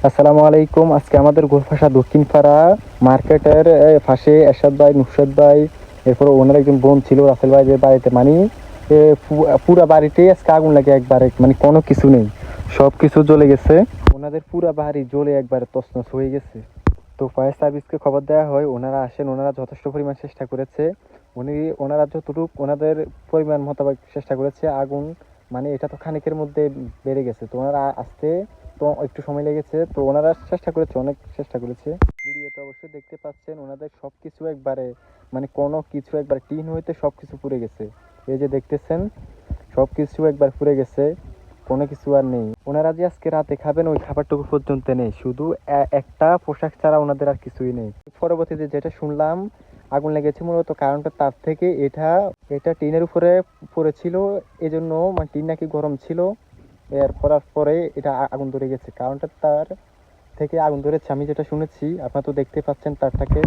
আসসালামু আলাইকুম। আজকে আমাদের গোলফাসা দক্ষিণ পাড়া মার্কেটের পাশে এরশাদ ভাই, নুসরাত ভাই, এরপর ওনার একজন বোন ছিল রাসেল ভাই, যে বাড়িতে মানে পুরা বাড়িতে আজকে আগুন লাগে একবারে, মানে কোনো কিছু নেই, সব কিছু জ্বলে গেছে। ওনাদের পুরা বাড়ি জ্বলে একবারে তছনছ হয়ে গেছে। তো ফায়ার সার্ভিসকে খবর দেওয়া হয়, ওনারা আসেন, ওনারা যথেষ্ট পরিমাণ চেষ্টা করেছে। ওনারা যতটুকু ওনাদের পরিমাণ মোতাবেক চেষ্টা করেছে। আগুন মানে এটা তো খানিকের মধ্যে বেড়ে গেছে, তো ওনারা আসতে তো একটু সময় লেগেছে, তো ওনারা চেষ্টা করেছে, অনেক চেষ্টা করেছে। ভিডিওতে অবশ্যই দেখতে পাচ্ছেন ওনাদের সবকিছু একবারে, মানে কোনো কিছু একবার টিন হইতে সবকিছু পুড়ে গেছে। এই যে দেখতেছেন সবকিছু একবার পুড়ে গেছে, কোনো কিছু আর নেই। ওনারা যে আজকে রাতে খাবেন ওই খাবারটুকু পর্যন্ত নেই, শুধু একটা পোশাক ছাড়া ওনাদের আর কিছুই নেই। পরবর্তীতে যেটা শুনলাম, আগুন লেগেছে মূলত কারণটা তার থেকে এটা এটা টিনের উপরে পড়েছিল, এজন্য মানে টিন নাকি গরম ছিল, এর পড়ার পরে এটা আগুন ধরে গেছে, কারণটা তার থেকে আগুন ধরেছে আমি যেটা শুনেছি। আপনারা তো দেখতে পাচ্ছেন তারটাকে।